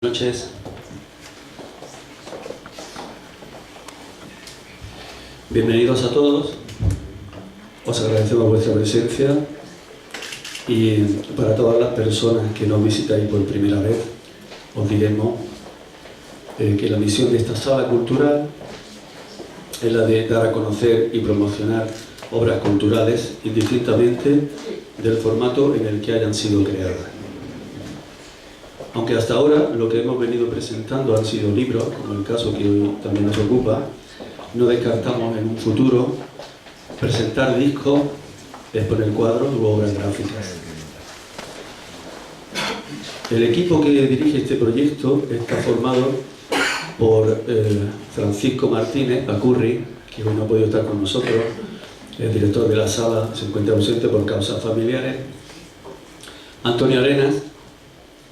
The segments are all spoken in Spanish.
Buenas noches. Bienvenidos a todos. Os agradecemos vuestra presencia y para todas las personas que nos visitáis por primera vez, os diremos que la misión de esta sala cultural es la de dar a conocer y promocionar obras culturales indistintamente del formato en el que hayan sido creadas. Aunque hasta ahora lo que hemos venido presentando han sido libros, como el caso que hoy también nos ocupa, no descartamos en un futuro presentar discos, exponer cuadros u obras gráficas. El equipo que dirige este proyecto está formado por Francisco Martínez Pacurri, que hoy no ha podido estar con nosotros, el director de la sala, se encuentra ausente por causas familiares, Antonio Arenas,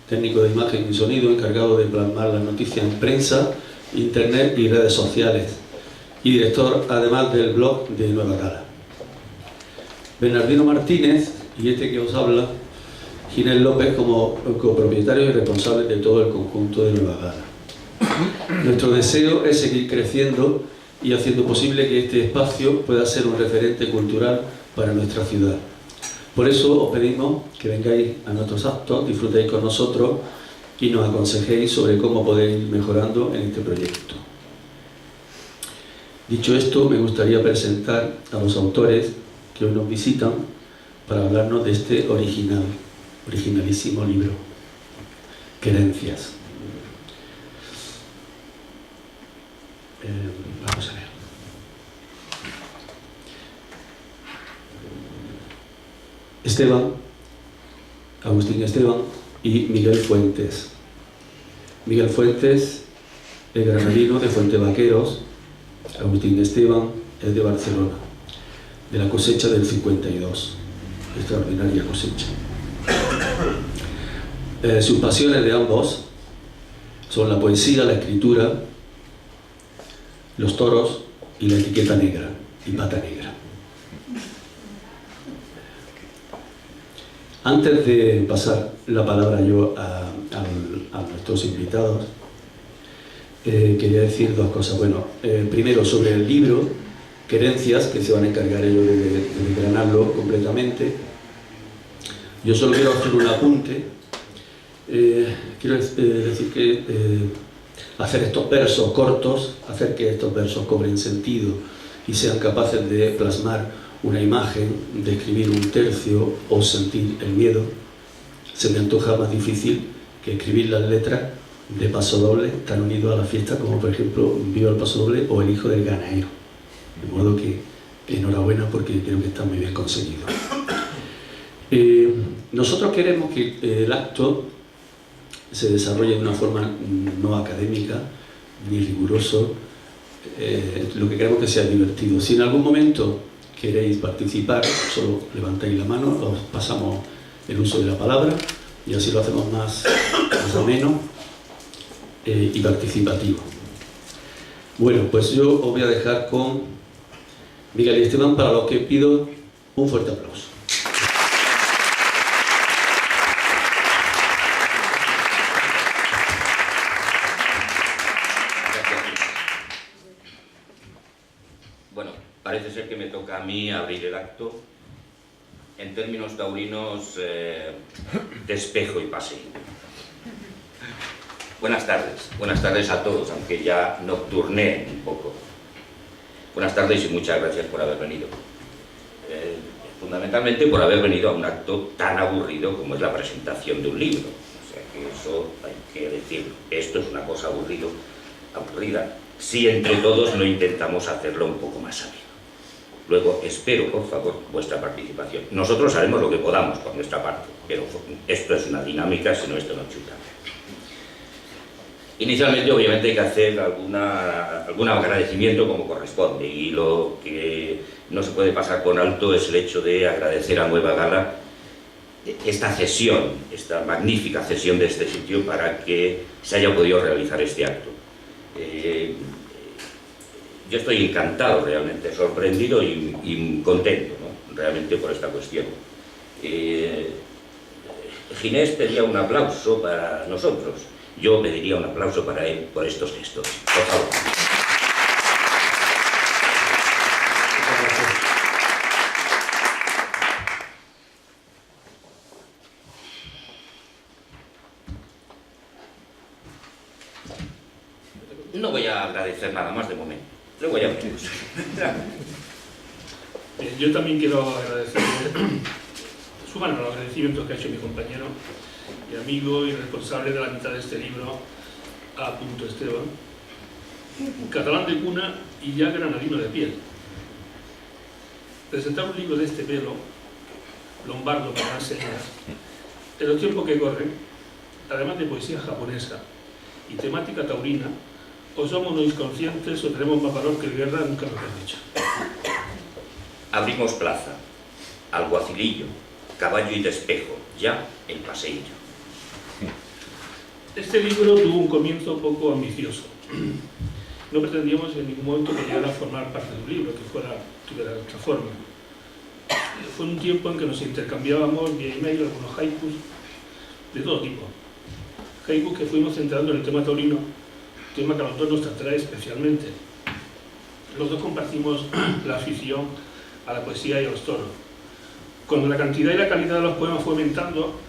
técnico de imagen y sonido, encargado de plasmar las noticias en prensa, internet y redes sociales, y director además del blog de Nueva Gala. Bernardino Martínez y este que os habla, Ginés López, como copropietarios y responsables de todo el conjunto de Nueva Gala. Nuestro deseo es seguir creciendo y haciendo posible que este espacio pueda ser un referente cultural para nuestra ciudad. Por eso os pedimos que vengáis a nuestros actos, disfrutéis con nosotros y nos aconsejéis sobre cómo podéis ir mejorando en este proyecto. Dicho esto, me gustaría presentar a los autores que hoy nos visitan para hablarnos de este originalísimo libro, Querencias. Vamos a ver. Agustín Esteban y Miguel Fuentes. Miguel Fuentes es granadino de Fuentevaqueros, Agustín Esteban es de Barcelona, de la cosecha del 52, extraordinaria cosecha. Sus pasiones de ambos son la poesía, la escritura, los toros y la etiqueta negra y pata negra. Antes de pasar la palabra yo a nuestros invitados, quería decir dos cosas. Bueno, primero sobre el libro, Querencias, que se van a encargar ellos de desgranarlo completamente. Yo solo quiero hacer un apunte. Quiero decir que hacer estos versos cortos, hacer que estos versos cobren sentido y sean capaces de plasmar una imagen, de escribir un tercio o sentir el miedo, se me antoja más difícil que escribir las letras de Paso Doble tan unidos a la fiesta como por ejemplo Viva el Paso Doble o El Hijo del Ganaero. De modo que enhorabuena porque creo que está muy bien conseguido. Nosotros queremos que el acto se desarrolle de una forma no académica ni riguroso, lo que queremos que sea divertido. Si en algún momento queréis participar, solo levantáis la mano, os pasamos el uso de la palabra y así lo hacemos más ameno y participativo. Bueno, pues yo os voy a dejar con Miguel y Esteban, para los que pido un fuerte aplauso. Parece ser que me toca a mí abrir el acto. En términos taurinos, despejo y paseo. Buenas tardes a todos, aunque ya nocturné un poco. Buenas tardes y muchas gracias por haber venido. Fundamentalmente por haber venido a un acto tan aburrido como es la presentación de un libro. O sea que eso hay que decirlo. Esto es una cosa aburrida, si entre todos no intentamos hacerlo un poco más ameno. Luego, espero, por favor, vuestra participación. Nosotros haremos lo que podamos por nuestra parte, pero esto es una dinámica, si no, esto no chuta. Inicialmente, obviamente, hay que hacer algún agradecimiento como corresponde, y lo que no se puede pasar por alto es el hecho de agradecer a Nueva Gala esta cesión, esta magnífica cesión de este sitio para que se haya podido realizar este acto. Yo estoy encantado, realmente, sorprendido y contento, ¿no? Realmente por esta cuestión. Ginés pedía un aplauso para nosotros, Yo pediría un aplauso para él por estos gestos. Por favor. No voy a agradecer nada más de momento. Luego ya veremos. Yo también quiero agradecer, sumar a los agradecimientos que ha hecho mi compañero y amigo y responsable de la mitad de este libro, A. Esteban, catalán de cuna y ya granadino de piel. Presentar un libro de este pelo, lombardo para las señas, en los tiempos que corren, además de poesía japonesa y temática taurina, o somos no inconscientes o tenemos más valor que guerra, nunca lo han dicho. Abrimos plaza, alguacilillo, caballo y despejo, ya el paseillo. Este libro tuvo un comienzo poco ambicioso. No pretendíamos en ningún momento que llegara a formar parte de un libro, que tuviera otra forma. Fue un tiempo en que nos intercambiábamos vía email algunos haikus de todo tipo. Haikus que fuimos centrando en el tema taurino, tema que a los dos nos atrae especialmente. Los dos compartimos la afición a la poesía y a los toros. Cuando la cantidad y la calidad de los poemas fue aumentando,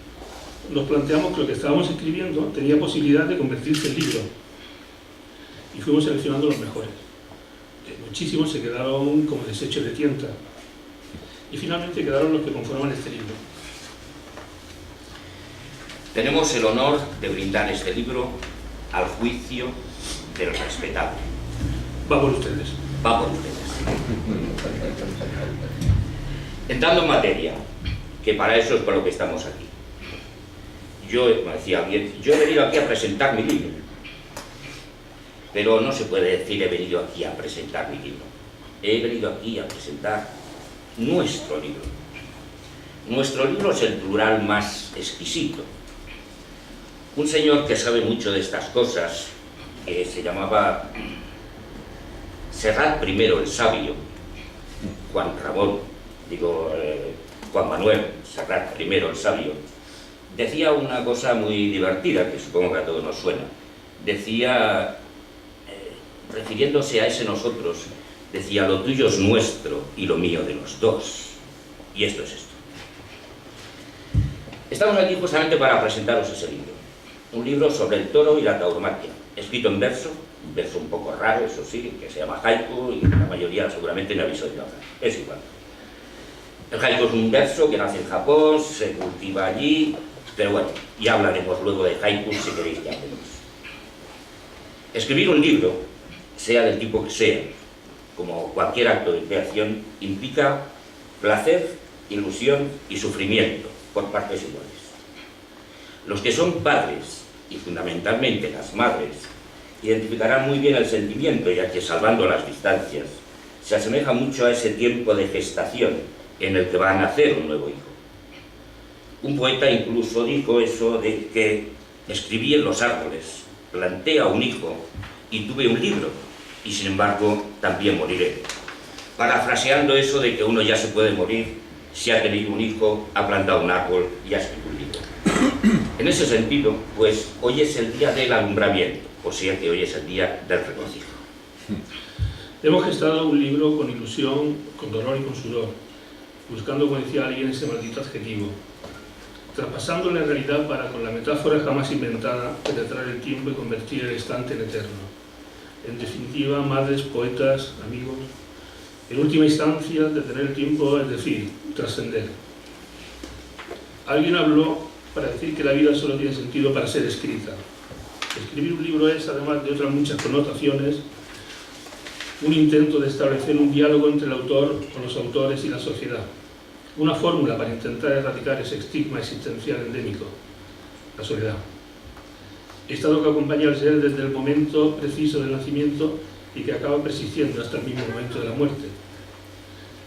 nos planteamos que lo que estábamos escribiendo tenía posibilidad de convertirse en libro. Y fuimos seleccionando los mejores. Muchísimos se quedaron como desechos de tienta. Y finalmente quedaron los que conforman este libro. Tenemos el honor de brindar este libro al juicio del respetable. Va por ustedes. Va por ustedes. Entrando en materia, que para eso es para lo que estamos aquí. Yo, como decía alguien, yo he venido aquí a presentar mi libro. Pero no se puede decir he venido aquí a presentar mi libro. He venido aquí a presentar nuestro libro. Nuestro libro es el plural más exquisito. Un señor que sabe mucho de estas cosas, que se llamaba Serrat I el Sabio, Juan Manuel Serrat I el Sabio, decía una cosa muy divertida, que supongo que a todos nos suena. Decía, refiriéndose a ese nosotros, decía, lo tuyo es nuestro y lo mío de los dos. Y esto es esto. Estamos aquí justamente para presentaros ese libro. Un libro sobre el toro y la tauromaquia, escrito en verso, un verso un poco raro, eso sí, que se llama haiku, y la mayoría seguramente no habéis oído hablar. Es igual. El haiku es un verso que nace en Japón, se cultiva allí, pero bueno, ya hablaremos luego de haiku si queréis que hablemos. Escribir un libro, sea del tipo que sea, como cualquier acto de creación, implica placer, ilusión y sufrimiento por partes iguales. Los que son padres, y fundamentalmente las madres, identificarán muy bien el sentimiento, ya que, salvando las distancias, se asemeja mucho a ese tiempo de gestación en el que va a nacer un nuevo hijo. Un poeta incluso dijo eso de que escribí en los árboles, planté a un hijo y tuve un libro, y sin embargo también moriré. Parafraseando eso de que uno ya se puede morir si ha tenido un hijo, ha plantado un árbol y ha escrito un libro. En ese sentido, pues hoy es el día del alumbramiento, o sea que hoy es el día del regocijo. Hemos gestado un libro con ilusión, con dolor y con sudor, buscando, como decía alguien, ese maldito adjetivo, traspasando la realidad para, con la metáfora jamás inventada, penetrar el tiempo y convertir el instante en eterno. En definitiva, madres, poetas, amigos, en última instancia, detener el tiempo, es decir, trascender. Alguien habló para decir que la vida solo tiene sentido para ser escrita. Escribir un libro es, además de otras muchas connotaciones, un intento de establecer un diálogo entre el autor o los autores y la sociedad. Una fórmula para intentar erradicar ese estigma existencial endémico, la soledad. Estado que acompaña al ser desde el momento preciso del nacimiento y que acaba persistiendo hasta el mismo momento de la muerte.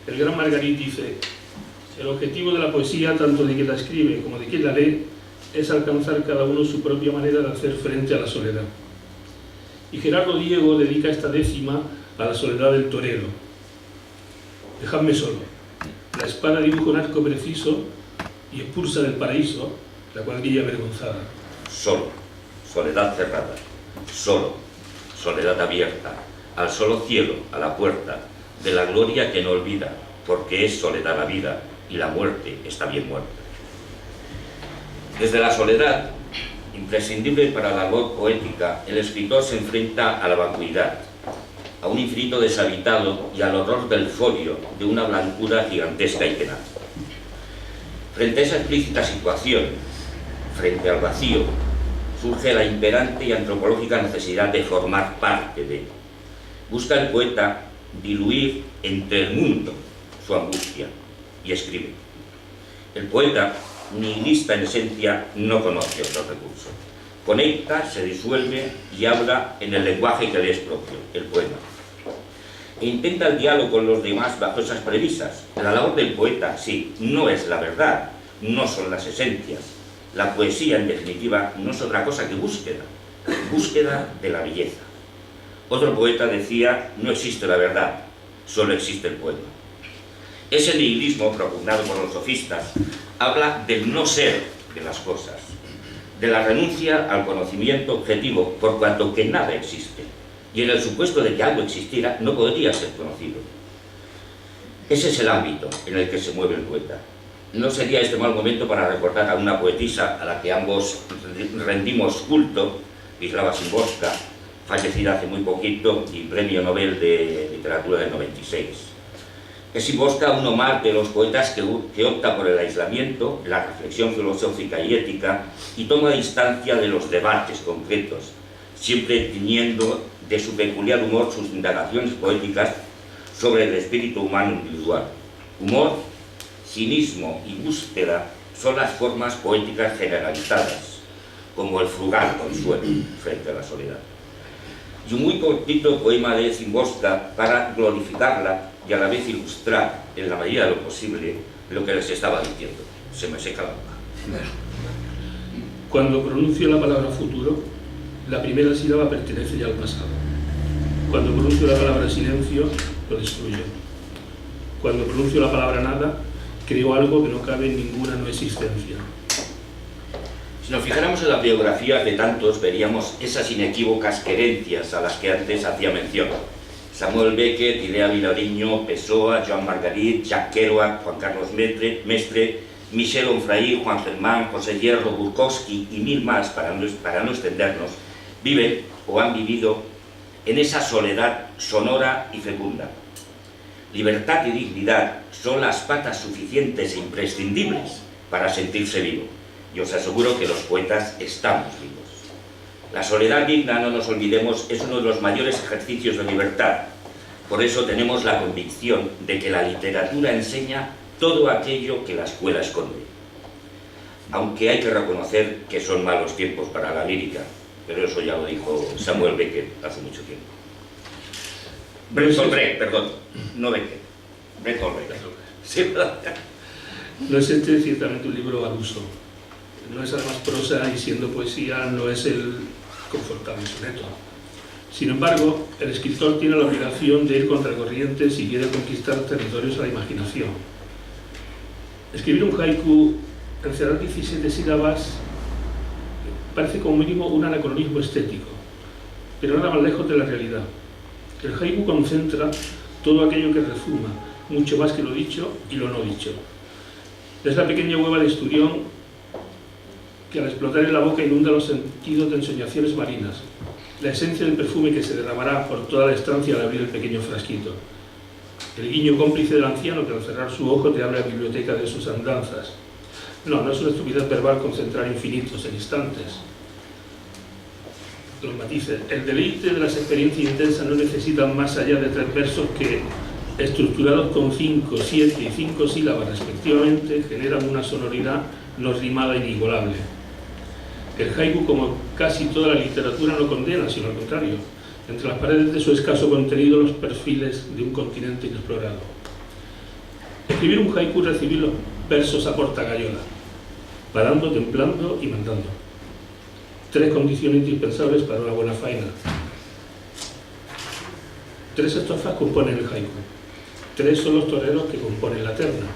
El gran Margarit dice: el objetivo de la poesía, tanto de quien la escribe como de quien la lee, es alcanzar cada uno su propia manera de hacer frente a la soledad. Y Gerardo Diego dedica esta décima a la soledad del torero. Dejadme solo. La espada dibuja un arco preciso y expulsa del paraíso la cuadrilla avergonzada. Solo, soledad cerrada, solo, soledad abierta, al solo cielo, a la puerta, de la gloria que no olvida, porque es soledad la vida, y la muerte está bien muerta. Desde la soledad, imprescindible para la labor poética, el escritor se enfrenta a la vacuidad, a un infinito deshabitado y al horror del folio de una blancura gigantesca y tenaz. Frente a esa explícita situación, frente al vacío, surge la imperante y antropológica necesidad de formar parte de él. Busca el poeta diluir entre el mundo su angustia y escribe. El poeta, nihilista en esencia, no conoce otro recurso. Conecta, se disuelve y habla en el lenguaje que le es propio, el poema. E intenta el diálogo con los demás bajo esas premisas. La labor del poeta, sí, no es la verdad, no son las esencias. La poesía, en definitiva, no es otra cosa que búsqueda de la belleza. Otro poeta decía, no existe la verdad, solo existe el poema. Ese nihilismo, propugnado por los sofistas, habla del no ser de las cosas, de la renuncia al conocimiento objetivo, por cuanto que nada existe, y en el supuesto de que algo existiera, no podría ser conocido. Ese es el ámbito en el que se mueve el poeta. No sería este mal momento para recordar a una poetisa a la que ambos rendimos culto, Wisława Szymborska, fallecida hace muy poquito y premio Nobel de Literatura del 96. Es Szymborska uno más de los poetas que opta por el aislamiento, la reflexión filosófica y ética, y toma distancia de los debates concretos, siempre tiñendo de su peculiar humor sus indagaciones poéticas sobre el espíritu humano individual. Humor, cinismo y búsqueda son las formas poéticas generalizadas, como el frugal consuelo frente a la soledad. Y un muy cortito poema de Szymborska para glorificarla y a la vez ilustrar, en la medida de lo posible, lo que les estaba diciendo. Se me seca la boca. Cuando pronuncio la palabra futuro, la primera sílaba pertenece ya al pasado. Cuando pronuncio la palabra silencio, lo destruyo. Cuando pronuncio la palabra nada, creo algo que no cabe en ninguna no existencia. Si nos fijáramos en las biografías de tantos, veríamos esas inequívocas querencias a las que antes hacía mención. Samuel Beckett, Idea Vilariño, Pessoa, Joan Margarit, Jacques Kerouac, Juan Carlos Mestre, Michel Onfray, Juan Germán, José Hierro, Bukowski y mil más, para no extendernos, viven o han vivido en esa soledad sonora y fecunda. Libertad y dignidad son las patas suficientes e imprescindibles para sentirse vivo. Y os aseguro que los poetas estamos vivos. La soledad digna, no nos olvidemos, es uno de los mayores ejercicios de libertad. Por eso tenemos la convicción de que la literatura enseña todo aquello que la escuela esconde. Aunque hay que reconocer que son malos tiempos para la lírica, pero eso ya lo dijo Samuel Beckett hace mucho tiempo. Bertolt Brecht, perdón, no Beckett, Bertolt Brecht. Sí, no es este ciertamente un libro al uso. No es además prosa y siendo poesía no es el confortable soneto. Sin embargo, el escritor tiene la obligación de ir contracorriente si quiere conquistar territorios a la imaginación. Escribir un haiku, encerrar 17 sílabas, parece como mínimo un anacronismo estético, pero nada más lejos de la realidad. El haiku concentra todo aquello que rezuma, mucho más que lo dicho y lo no dicho. Es la pequeña hueva de esturión que al explotar en la boca inunda los sentidos de ensoñaciones marinas, la esencia del perfume que se derramará por toda la estancia al abrir el pequeño frasquito, el guiño cómplice del anciano que al cerrar su ojo te abre la biblioteca de sus andanzas. No es una estupidez verbal concentrar infinitos en instantes. Los matices. El deleite de las experiencias intensas no necesitan más allá de 3 versos que, estructurados con 5, 7 y 5 sílabas respectivamente, generan una sonoridad no rimada e inigualable. El haiku, como casi toda la literatura, no condena, sino al contrario. Entre las paredes de su escaso contenido, los perfiles de un continente inexplorado. Escribir un haiku, recibir los versos a portagayola, parando, templando y mandando. 3 condiciones indispensables para una buena faena. 3 estrofas componen el haiku. 3 son los toreros que componen la terna.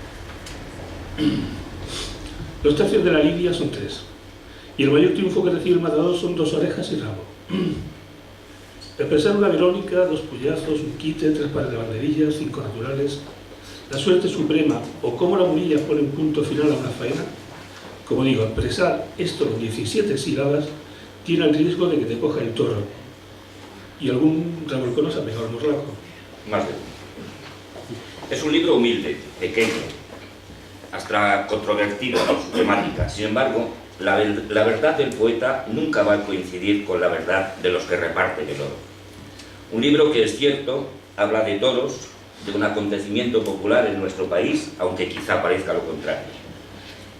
Los tercios de la lidia son 3. Y el mayor triunfo que recibe el matador son 2 orejas y rabo. Expresar una Verónica, 2 puyazos, un quite, 3 pares de banderillas, 5 naturales, la suerte suprema o cómo la Murilla pone un punto final a una faena. Como digo, expresar esto con 17 sílabas tiene el riesgo de que te coja el toro y algún revolcón nos ha pegado el morlaco. Más de uno. Es un libro humilde, pequeño, hasta controvertido en su temática. Sin embargo, la verdad del poeta nunca va a coincidir con la verdad de los que reparten el oro. Un libro que, es cierto, habla de toros, de un acontecimiento popular en nuestro país, aunque quizá parezca lo contrario.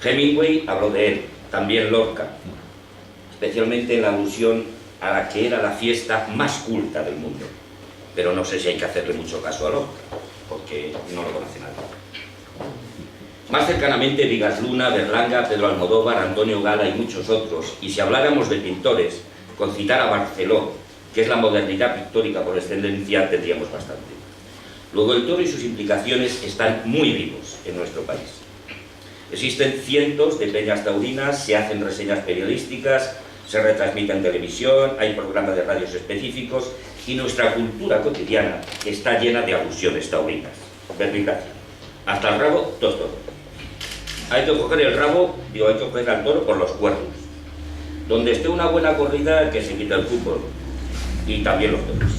Hemingway habló de él, también Lorca, especialmente en la alusión a la que era la fiesta más culta del mundo. Pero no sé si hay que hacerle mucho caso a Lorca, porque no lo conoce nadie. Más cercanamente, Vigas Luna, Berlanga, Pedro Almodóvar, Antonio Gala y muchos otros. Y si habláramos de pintores, con citar a Barceló, que es la modernidad pictórica por excelencia, tendríamos bastante. Luego, el toro y sus implicaciones están muy vivos en nuestro país. Existen cientos de peñas taurinas, se hacen reseñas periodísticas, se retransmite en televisión, hay programas de radios específicos y nuestra cultura cotidiana está llena de alusiones taurinas. Verbigracia. Hasta el rabo, 2 toros. Hay que coger el rabo, hay que coger al toro por los cuernos. Donde esté una buena corrida, que se quita el fútbol. Y también los toros.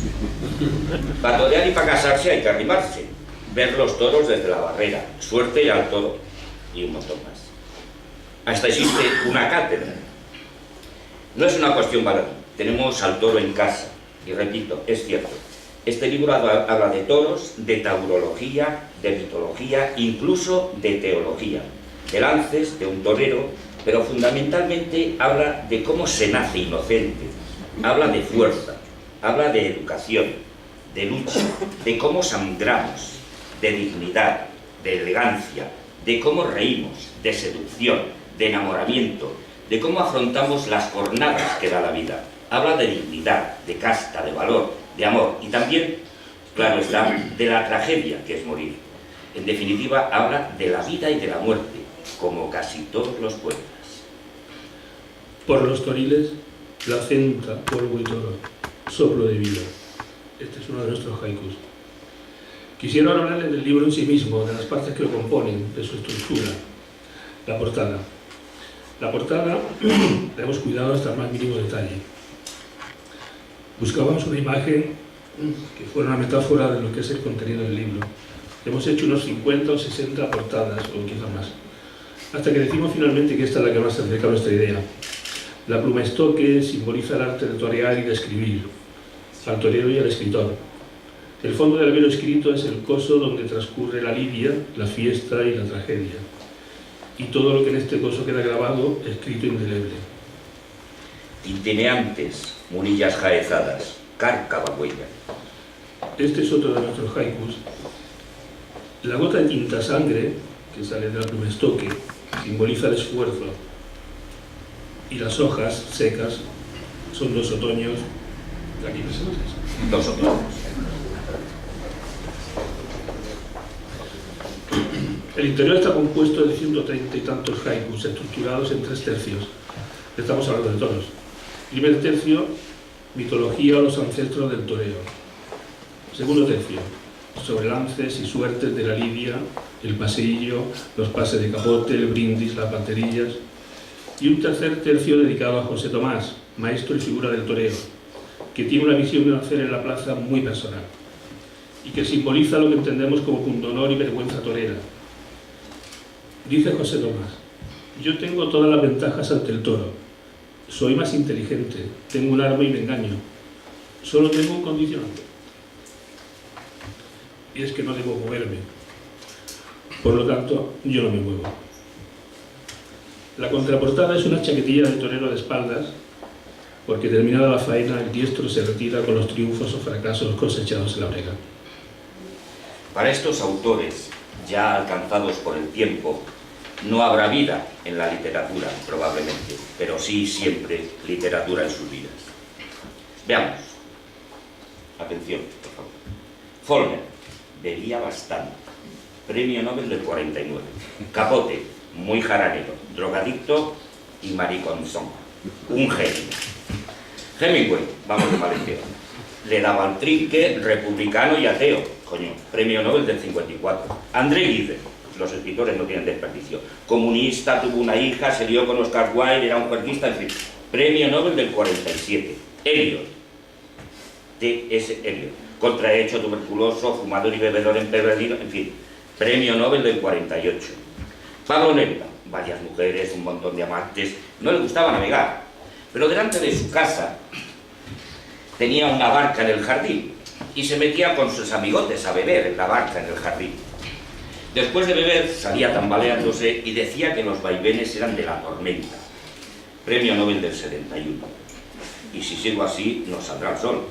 Para torear y para casarse hay que arrimarse. Ver los toros desde la barrera. Suerte al toro. Y un montón más. Hasta existe una cátedra. No es una cuestión baladí. Tenemos al toro en casa. Y repito, es cierto. Este libro habla de toros, de taurología, de mitología, incluso de teología. De lances, de un torero, pero fundamentalmente habla de cómo se nace inocente. Habla de fuerza, habla de educación, de lucha, de cómo sangramos, de dignidad, de elegancia, de cómo reímos, de seducción, de enamoramiento, de cómo afrontamos las jornadas que da la vida. Habla de dignidad, de casta, de valor, de amor y también, claro está, de la tragedia que es morir. En definitiva, habla de la vida y de la muerte, como casi todos los poetas. Por los toriles, placenta, polvo y toro, soplo de vida. Este es uno de nuestros haikus. Quisiera ahora hablarles del libro en sí mismo, de las partes que lo componen, de su estructura. La portada. La portada la hemos cuidado hasta el más mínimo detalle. Buscábamos una imagen que fuera una metáfora de lo que es el contenido del libro. Hemos hecho unos 50 o 60 portadas, o quizá más, hasta que decimos finalmente que esta es la que más se acerca a nuestra idea. La pluma estoque simboliza el arte de torear y de escribir, al torero y al escritor. El fondo del libro escrito es el coso donde transcurre la lidia, la fiesta y la tragedia. Y todo lo que en este coso queda grabado, escrito indeleble. Tintineantes, murillas jaezadas, cárcava huella. Este es otro de nuestros haikus. La gota de tinta sangre, que sale de la pluma estoque, simboliza el esfuerzo. Y las hojas secas son 2 otoños aquí presentes. 2 otoños. El interior está compuesto de 130 y tantos haikus estructurados en 3 tercios. Estamos hablando de toros. Primer tercio, mitología o los ancestros del toreo. Segundo tercio, sobre lances y suertes de la lidia, el paseillo, los pases de capote, el brindis, las baterillas. Y un tercer tercio dedicado a José Tomás, maestro y figura del toreo, que tiene una visión de nacer en la plaza muy personal y que simboliza lo que entendemos como pundonor y vergüenza torera. Dice José Tomás: yo tengo todas las ventajas ante el toro. Soy más inteligente, tengo un arma y me engaño. Solo tengo un condicionante. Y es que no debo moverme. Por lo tanto, yo no me muevo. La contraportada es una chaquetilla de torero de espaldas, porque terminada la faena, el diestro se retira con los triunfos o fracasos cosechados en la brega. Para estos autores, ya alcanzados por el tiempo, no habrá vida en la literatura, probablemente, pero sí siempre literatura en sus vidas. Veamos. Atención, por favor. Follner, bebía bastante. Premio Nobel del 49. Capote, muy jaranero, drogadicto y mariconzón. un genio. Hemingway, vamos de mal izquierda, le daba al trinque republicano y ateo, coño, premio Nobel del 54. André Gide, los escritores no tienen desperdicio, comunista, tuvo una hija, se lió con Oscar Wilde, era un cuerpista, en fin, premio Nobel del 47. Eliot, T.S. Eliot, contrahecho, tuberculoso, fumador y bebedor empedernido, en fin, premio Nobel del 48. Pablo Neruda, varias mujeres, un montón de amantes, no le gustaba navegar, pero delante de su casa tenía una barca en el jardín y se metía con sus amigotes a beber en la barca en el jardín. Después de beber salía tambaleándose y decía que los vaivenes eran de la tormenta. Premio Nobel del 71. Y si sigo así, nos saldrá el sol.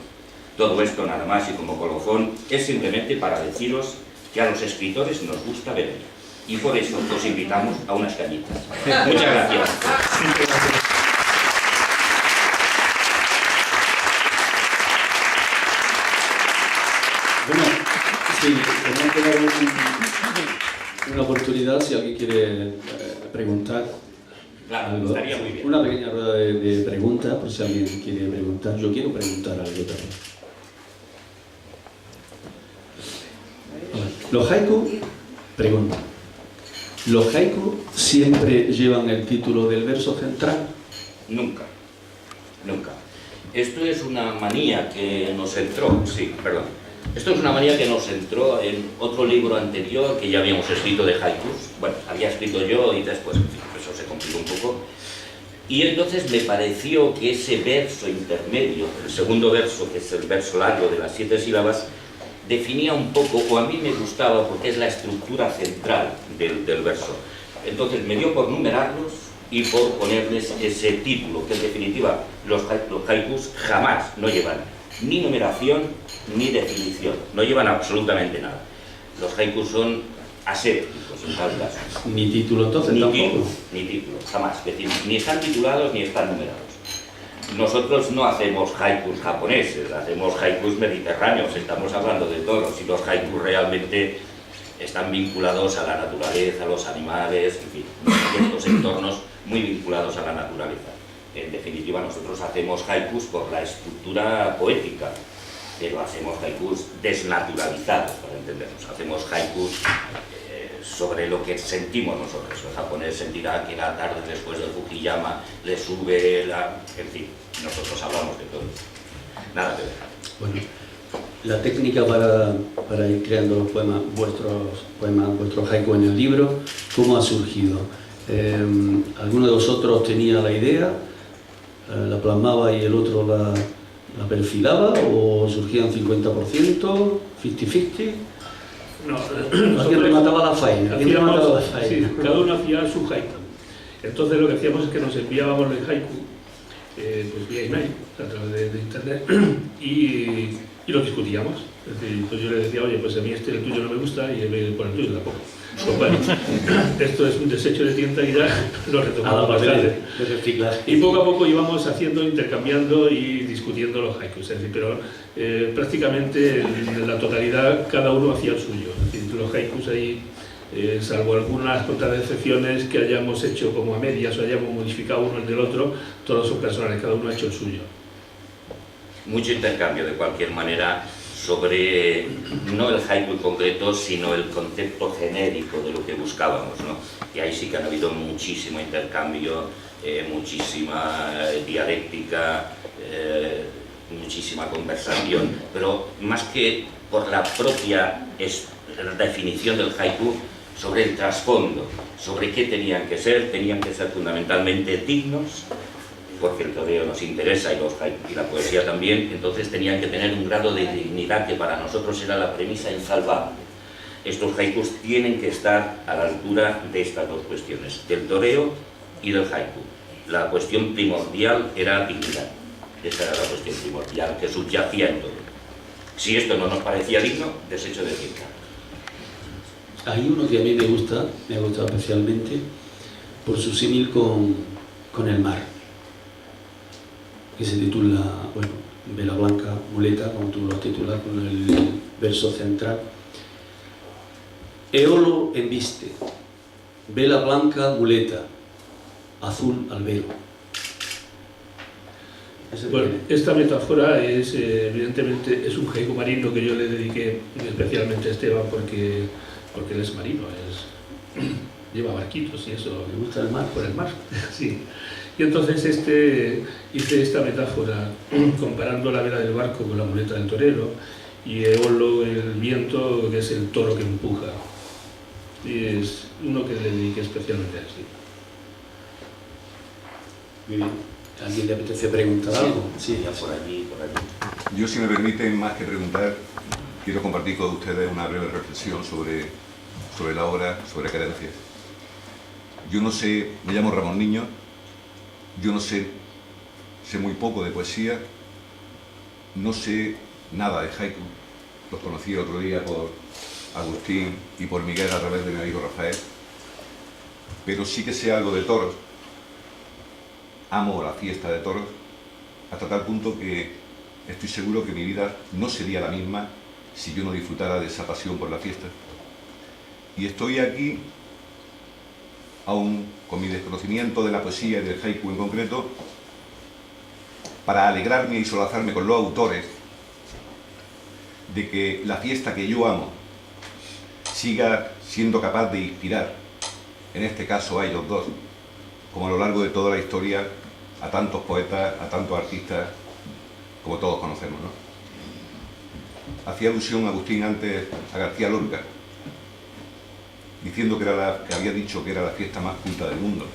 Todo esto nada más y como colofón es simplemente para deciros que a los escritores nos gusta beber. Y por eso os invitamos a unas cañitas. Muchas gracias. Bueno, sí, tenemos que dar una oportunidad si alguien quiere preguntar. Claro, algo. estaría muy bien. Una pequeña rueda de preguntas, por si alguien quiere preguntar. Yo quiero preguntar algo también. Los haiku, pregunta. ¿Los haiku siempre llevan el título del verso central? Nunca, nunca. Esto es una manía que nos entró, sí, perdón. Esto es una manía que nos entró en otro libro anterior que ya habíamos escrito de haikus. Bueno, había escrito yo y después, en fin, eso se complicó un poco. Y entonces me pareció que ese verso intermedio, el segundo verso, que es el verso largo de las 7 sílabas, definía un poco, o a mí me gustaba porque es la estructura central del verso. Entonces me dio por numerarlos y por ponerles ese título, que en definitiva los haikus jamás no llevan ni numeración ni definición, no llevan absolutamente nada. Los haikus son asépticos en tal caso. Ni título entonces Ni tampoco. título, ni título, jamás. Es decir, ni están titulados ni están numerados. Nosotros no hacemos haikus japoneses, hacemos haikus mediterráneos, estamos hablando de toros, y los haikus realmente están vinculados a la naturaleza, a los animales, en fin, estos entornos muy vinculados a la naturaleza. En definitiva, nosotros hacemos haikus por la estructura poética, pero hacemos haikus desnaturalizados, para entendernos. Hacemos haikus sobre lo que sentimos nosotros. El japonés sentirá que la tarde después del Fukuyama le sube la... En fin, nosotros hablamos de todo. Nada que ver. Bueno, la técnica para ir creando los poemas, vuestros haiku en el libro, ¿cómo ha surgido? ¿Alguno de vosotros tenía la idea, la plasmaba y el otro la perfilaba, o surgían 50%, 50-50? No, Alguien remataba la faena. Sí, cada uno hacía su haiku. Entonces lo que hacíamos es que nos enviábamos el haiku pues vía email, a través de internet, y lo discutíamos. Es decir, pues yo le decía, oye, pues a mí el tuyo no me gusta, y él me pone el tuyo tampoco. Pues bueno, esto es un desecho de tinta y ya lo retomamos más tarde. Y poco a poco íbamos haciendo, intercambiando y discutiendo los haikus. Es decir, pero prácticamente en la totalidad cada uno hacía el suyo. Es decir, los haikus ahí, salvo algunas contadas excepciones que hayamos hecho como a medias o hayamos modificado uno el del otro, todos son personales, cada uno ha hecho el suyo. Mucho intercambio de cualquier manera sobre no el haiku en concreto, sino el concepto genérico de lo que buscábamos, ¿no? Y ahí sí que ha habido muchísimo intercambio, muchísima dialéctica, muchísima conversación, pero más que por la propia definición del haiku, sobre el trasfondo, sobre qué tenían que ser fundamentalmente dignos, porque el toreo nos interesa y la poesía también, entonces tenían que tener un grado de dignidad que para nosotros era la premisa insalvable. Estos haikus tienen que estar a la altura de estas dos cuestiones, del toreo y del haiku. La cuestión primordial era dignidad, esa era la cuestión primordial que subyacía en todo. Si esto no nos parecía digno, desecho de tinta. Hay uno que a mí me ha gustado especialmente por su símil con el mar, que se titula, bueno, Vela blanca, muleta, como tú lo titulas, con el verso central. Eolo embiste, vela blanca, muleta, azul albero. Bueno, esta metáfora es, evidentemente, es un haiku marino que yo le dediqué especialmente a Esteban porque él es marino, lleva barquitos y eso. ¿Le gusta el mar? Por el mar, sí. Y entonces hice esta metáfora comparando la vela del barco con la muleta del torero y Eolo, el viento, que es el toro que empuja. Y es uno que le dediqué especialmente a este. Muy bien. ¿Alguien le apetece preguntar algo? Sí, ya por allí, por allí. Yo, si me permiten, más que preguntar, quiero compartir con ustedes una breve reflexión sobre la obra, sobre Carencias. Yo no sé, me llamo Ramón Niño, yo no sé muy poco de poesía, no sé nada de haiku. Los conocí el otro día por Agustín y por Miguel a través de mi amigo Rafael, pero sí que sé algo de toros. Amo la fiesta de toros, hasta tal punto que estoy seguro que mi vida no sería la misma si yo no disfrutara de esa pasión por la fiesta. Y estoy aquí, aún con mi desconocimiento de la poesía y del haiku en concreto, para alegrarme y solazarme con los autores de que la fiesta que yo amo siga siendo capaz de inspirar, en este caso a ellos dos, como a lo largo de toda la historia, a tantos poetas, a tantos artistas, como todos conocemos, ¿no? Hacía alusión Agustín antes a García Lorca, diciendo que había dicho que era la fiesta más culta del mundo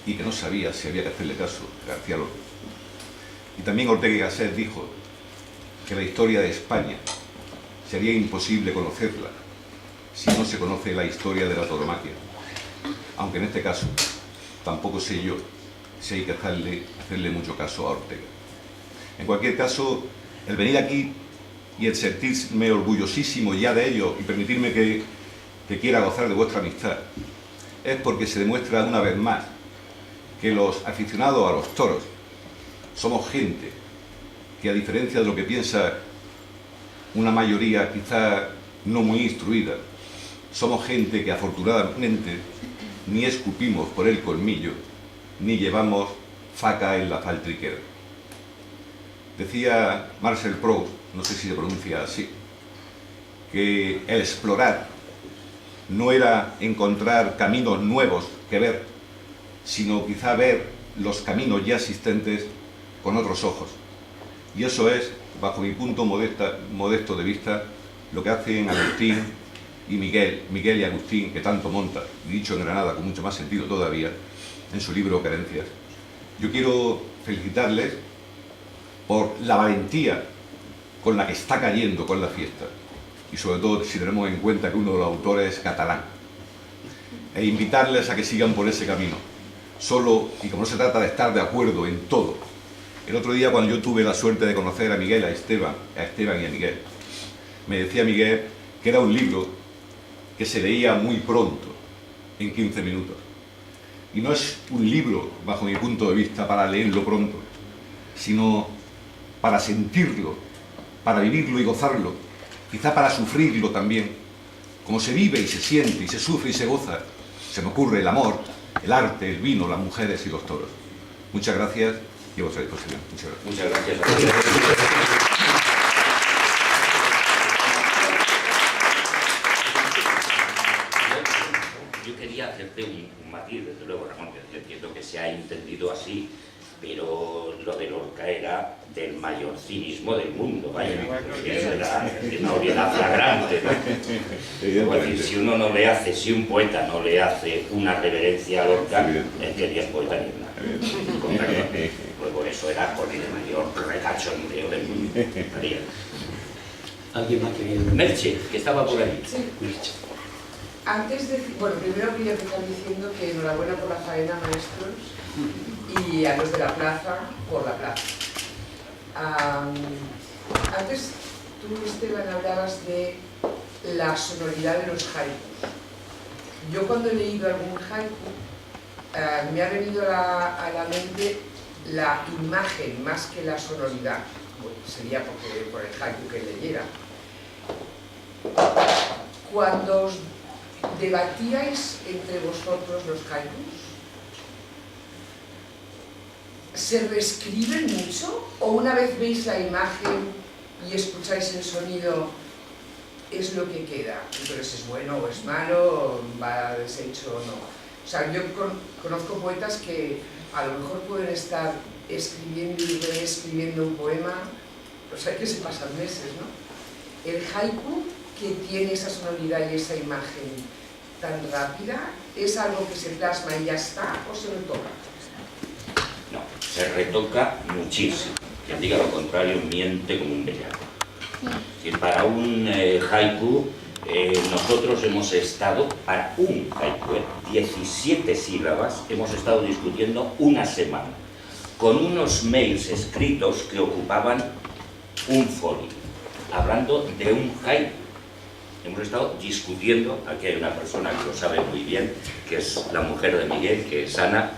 y que no sabía si había que hacerle caso a García Lorca. Y también Ortega y Gasset dijo que la historia de España sería imposible conocerla si no se conoce la historia de la tauromaquia, aunque en este caso tampoco sé yo si hay que hacerle mucho caso a Ortega. En cualquier caso, el venir aquí y el sentirme orgullosísimo ya de ello y permitirme que quiera gozar de vuestra amistad es porque se demuestra una vez más que los aficionados a los toros somos gente que, a diferencia de lo que piensa una mayoría quizá no muy instruida, somos gente que afortunadamente ni escupimos por el colmillo ni llevamos faca en la faltriquera. Decía Marcel Proust, no sé si se pronuncia así, que el explorar no era encontrar caminos nuevos que ver, sino quizá ver los caminos ya existentes con otros ojos. Y eso es, bajo mi punto modesto de vista, lo que hacen Agustín y Miguel y Agustín, que tanto monta, y dicho en Granada con mucho más sentido todavía, en su libro Carencias. Yo quiero felicitarles por la valentía con la que está cayendo con la fiesta, y sobre todo si tenemos en cuenta que uno de los autores es catalán, e invitarles a que sigan por ese camino. Solo, y como no se trata de estar de acuerdo en todo, el otro día cuando yo tuve la suerte de conocer a Miguel, a Esteban y a Miguel, me decía Miguel que era un libro que se leía muy pronto, en 15 minutos. Y no es un libro, bajo mi punto de vista, para leerlo pronto, sino para sentirlo, para vivirlo y gozarlo, quizá para sufrirlo también. Como se vive y se siente y se sufre y se goza, se me ocurre el amor, el arte, el vino, las mujeres y los toros. Muchas gracias y a vuestra disposición. Muchas gracias. Muchas gracias. Yo quería hacerte un matiz, desde luego, Ramón, que entiendo que se ha entendido así, pero lo de Lorca era del mayor cinismo del mundo, vaya, eso era una obviedad flagrante, ¿no? Es decir, si uno no le hace, si un poeta no le hace una reverencia a Lorca, es que ni es poeta ni nada. Luego eso era con el mayor recachondeo del mundo. ¿Alguien más quería? Merche, que estaba por ahí. Sí. Merche. Antes de... Bueno, primero quería empezar diciendo que enhorabuena por la faena, maestros, y a los de la plaza, por la plaza. Antes tú, Esteban, hablabas de la sonoridad de los haikus. Yo cuando he leído algún haiku, me ha venido a la mente la imagen más que la sonoridad. Bueno, sería por el haiku que leyera. Cuando os debatíais entre vosotros los haikus, ¿se reescriben mucho? ¿O una vez veis la imagen y escucháis el sonido, es lo que queda? Entonces, ¿es bueno o es malo? ¿Va deshecho o no? O sea, yo conozco poetas que a lo mejor pueden estar escribiendo y reescribiendo un poema, o sea, que se pasan meses, ¿no? El haiku, que tiene esa sonoridad y esa imagen tan rápida, ¿es algo que se plasma y ya está o se retoca? No, se retoca muchísimo. Quien diga lo contrario miente como un bellaco. Si para un haiku, nosotros hemos estado, para un haiku, 17 sílabas, hemos estado discutiendo una semana, con unos mails escritos que ocupaban un folio, hablando de un haiku. Hemos estado discutiendo, aquí hay una persona que lo sabe muy bien, que es la mujer de Miguel, que es Ana,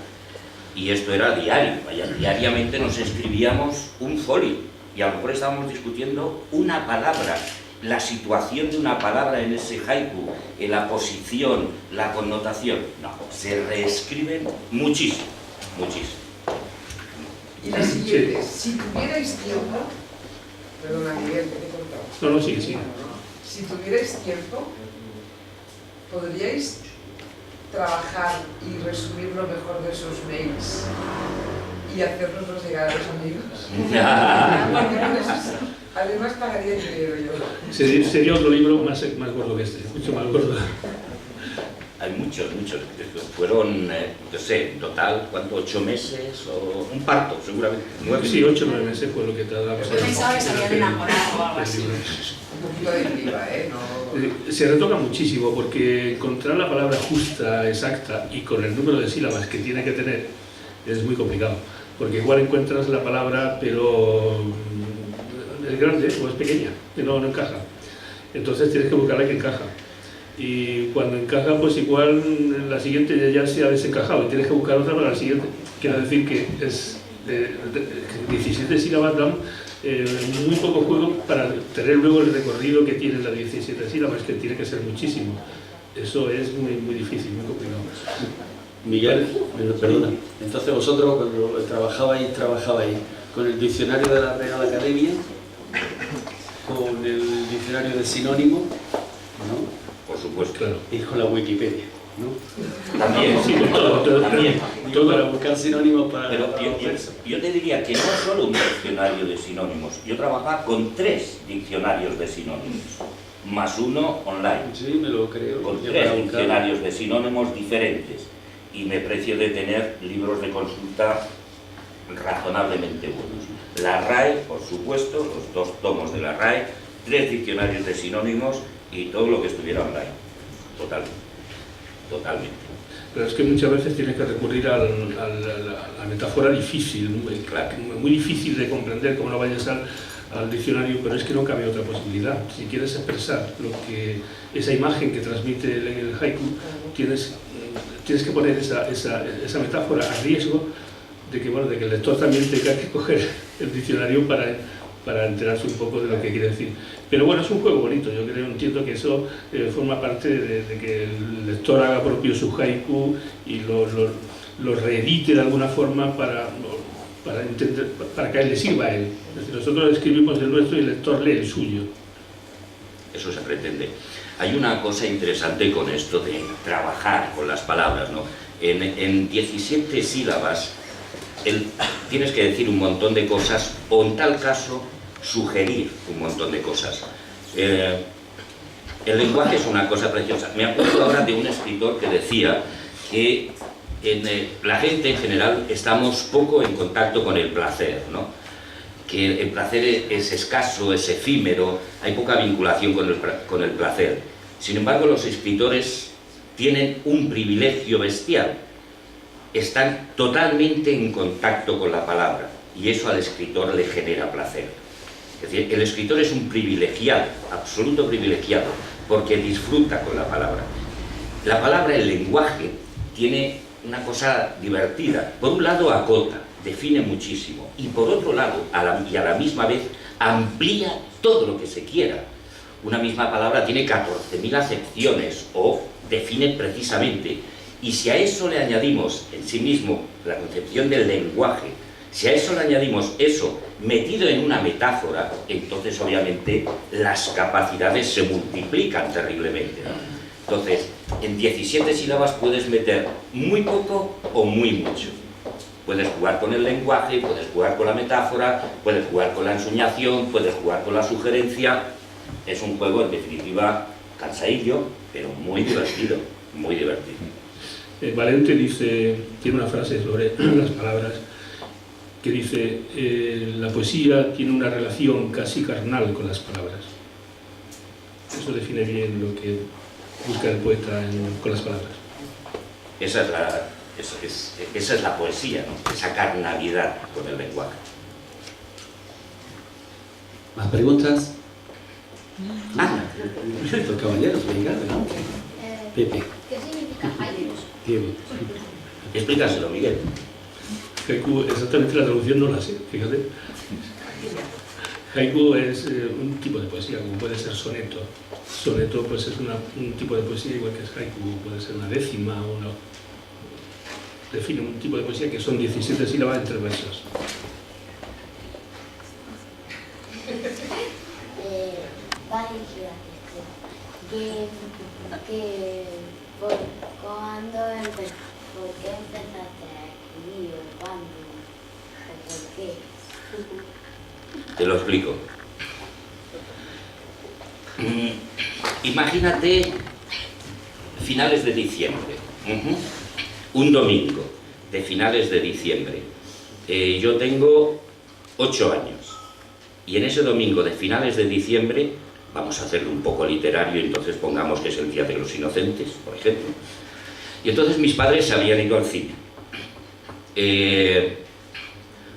y esto era diario, vaya, diariamente nos escribíamos un folio, y a lo mejor estábamos discutiendo una palabra, la situación de una palabra en ese haiku, en la posición, la connotación. No, se reescriben muchísimo, muchísimo. Y la siguiente, si tuvierais tiempo, perdona Miguel, que te he cortado. No, sí, sí. Si tuvierais tiempo, ¿podríais trabajar y resumir lo mejor de esos mails y hacernoslos llegar a los amigos? Porque con eso, además pagaría el dinero yo. Sería otro libro más gordo que este, mucho más gordo. Hay muchos. Fueron, no sé, en total, ¿cuánto? ¿8 meses? ¿O un parto, seguramente? 9. Sí, 8 o 9 meses fue lo que tardamos. Yo pensaba que se habían enamorado o algo así. Un poquito de criba, ¿eh? No... Se retoca muchísimo porque encontrar la palabra justa, exacta y con el número de sílabas que tiene que tener es muy complicado. Porque igual encuentras la palabra, pero es grande o es pequeña, que no encaja. Entonces tienes que buscar la que encaja. Y cuando encaja, pues igual la siguiente ya se ha desencajado y tienes que buscar otra para la siguiente. Quiero decir que es 17 sílabas dan muy poco juego para tener luego el recorrido que tienen las 17 sílabas, que tiene que ser muchísimo. Eso es muy difícil, muy complicado. Miguel, perdona, entonces vosotros cuando trabajabais con el diccionario de la Real Academia, con el diccionario de sinónimos, ¿no? Por supuesto. Claro. Y con la Wikipedia, ¿no? También, Sí, todo. también. Todo para buscar sinónimos para... Pero yo te diría que no solo un diccionario de sinónimos, yo trabajaba con 3 diccionarios de sinónimos, más uno online. Sí, me lo creo. Con Yo 3 para buscar- diccionarios de sinónimos diferentes, y me precio de tener libros de consulta razonablemente buenos. La RAE, por supuesto, los 2 tomos de la RAE, 3 diccionarios de sinónimos y todo lo que estuviera online. Totalmente. Pero es que muchas veces tienes que recurrir a la metáfora difícil, muy difícil de comprender, como no vayas al diccionario, pero es que no cabe otra posibilidad. Si quieres expresar esa imagen que transmite el haiku, tienes que poner esa metáfora a riesgo de que el lector también tenga que coger el diccionario para enterarse un poco de lo que quiere decir. Pero bueno, es un juego bonito, yo entiendo que eso forma parte de que el lector haga propio su haiku y lo reedite de alguna forma para que a él le sirva a él. Es decir, nosotros escribimos el nuestro y el lector lee el suyo. Eso se pretende. Hay una cosa interesante con esto de trabajar con las palabras, ¿no? En 17 sílabas tienes que decir un montón de cosas, o en tal caso sugerir un montón de cosas. El lenguaje es una cosa preciosa. Me acuerdo ahora de un escritor que decía que la gente en general estamos poco en contacto con el placer, ¿no? Que el placer es escaso, es efímero, hay poca vinculación con el placer. Sin embargo, los escritores tienen un privilegio bestial. Están totalmente en contacto con la palabra y eso al escritor le genera placer. Es decir, el escritor es un privilegiado, absoluto privilegiado, porque disfruta con la palabra. La palabra, el lenguaje, tiene una cosa divertida. Por un lado acota, define muchísimo, y por otro lado, a la misma vez, amplía todo lo que se quiera. Una misma palabra tiene 14.000 acepciones o define precisamente. Y si a eso le añadimos en sí mismo la concepción del lenguaje, Si a eso le añadimos eso metido en una metáfora, entonces obviamente las capacidades se multiplican terriblemente, ¿no? Entonces, en 17 sílabas puedes meter muy poco o muy mucho. Puedes jugar con el lenguaje, puedes jugar con la metáfora, puedes jugar con la ensoñación, puedes jugar con la sugerencia. Es un juego, en definitiva, cansadillo, pero muy divertido, muy divertido. Valente dice, tiene una frase sobre las palabras, que dice, la poesía tiene una relación casi carnal con las palabras. Eso define bien lo que busca el poeta con las palabras. Esa es la poesía, ¿no? Esa carnalidad con el lenguaje. ¿Más preguntas? Anda. Los caballeros, venga, adelante. Pepe, ¿Qué significa haiku? Diego. Explícaselo, Miguel. Haiku, exactamente la traducción no la sé, fíjate. Haiku es un tipo de poesía, como puede ser soneto. Soneto pues es un tipo de poesía igual que es haiku, puede ser una décima o una... Define un tipo de poesía que son 17 sílabas entre versos. ¿Por qué empezaste a escribir? ¿Cuándo? ¿Por qué? Te lo explico. Imagínate finales de diciembre. Un domingo de finales de diciembre. Yo tengo 8 años. Y en ese domingo de finales de diciembre, vamos a hacerlo un poco literario, entonces pongamos que es el Día de los Inocentes, por ejemplo. Y entonces mis padres se habían ido al cine.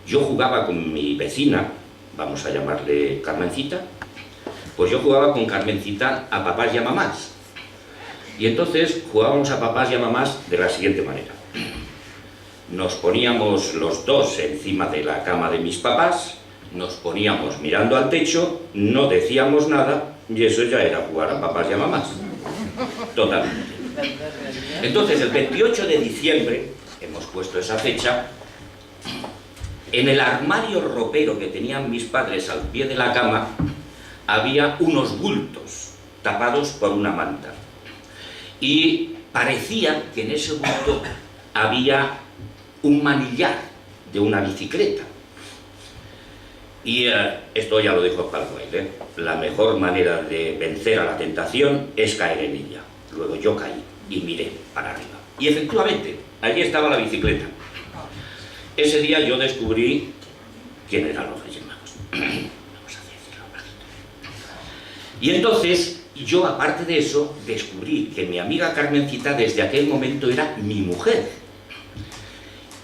Yo jugaba con mi vecina, vamos a llamarle Carmencita, pues yo jugaba con Carmencita a papás y a mamás. Y entonces jugábamos a papás y a mamás de la siguiente manera. Nos poníamos los dos encima de la cama de mis papás, nos poníamos mirando al techo, no decíamos nada, y eso ya era jugar a papás y a mamás. Totalmente. Entonces, el 28 de diciembre, hemos puesto esa fecha, en el armario ropero que tenían mis padres al pie de la cama, había unos bultos tapados por una manta. Y parecía que en ese bulto había un manillar de una bicicleta. Y esto ya lo dijo Palguel, la mejor manera de vencer a la tentación es caer en ella. Luego yo caí y miré para arriba. Y efectivamente, allí estaba la bicicleta. Ese día yo descubrí quién eran los Reyes Magos. Vamos a decirlo bajito. Y entonces, yo aparte de eso, descubrí que mi amiga Carmencita desde aquel momento era mi mujer.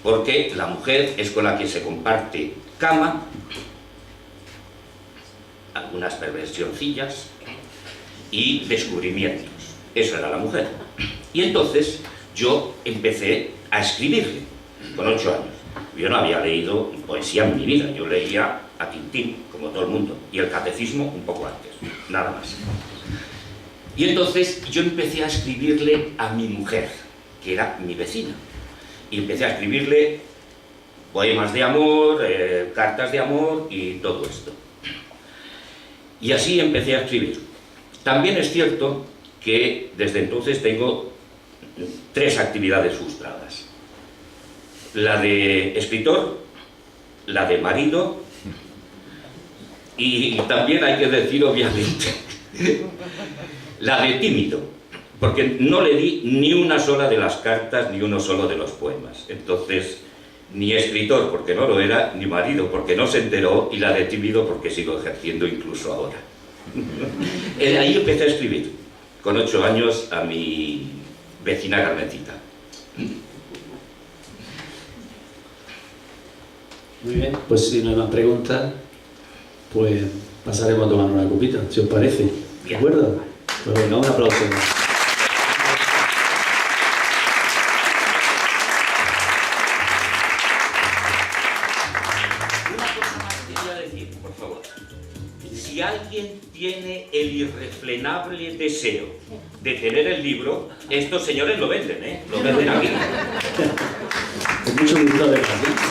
Porque la mujer es con la que se comparte cama, algunas perversioncillas y descubrimientos. Eso era la mujer. Y entonces yo empecé a escribirle con 8 años. Yo no había leído poesía en mi vida, yo leía a Quintín, como todo el mundo, y el catecismo un poco antes, nada más. Y entonces yo empecé a escribirle a mi mujer, que era mi vecina, y empecé a escribirle poemas de amor, cartas de amor y todo esto. Y así empecé a escribir. También es cierto que desde entonces tengo 3 actividades frustradas. La de escritor, la de marido y también hay que decir, obviamente, la de tímido, porque no le di ni una sola de las cartas ni uno solo de los poemas. Entonces, ni escritor porque no lo era, ni marido porque no se enteró, y la de tímido porque sigo ejerciendo incluso ahora. Ahí empecé a escribir, con 8 años, a mi vecina Carmencita. Muy bien, pues si no hay más preguntas, pues pasaremos a tomar una copita, si os parece. ¿De acuerdo? Pues venga, un aplauso. Una cosa más quería decir, por favor. Si alguien tiene el irrefrenable deseo de tener el libro, estos señores lo venden, ¿eh? Lo venden aquí. Con mucho gusto, de verdad.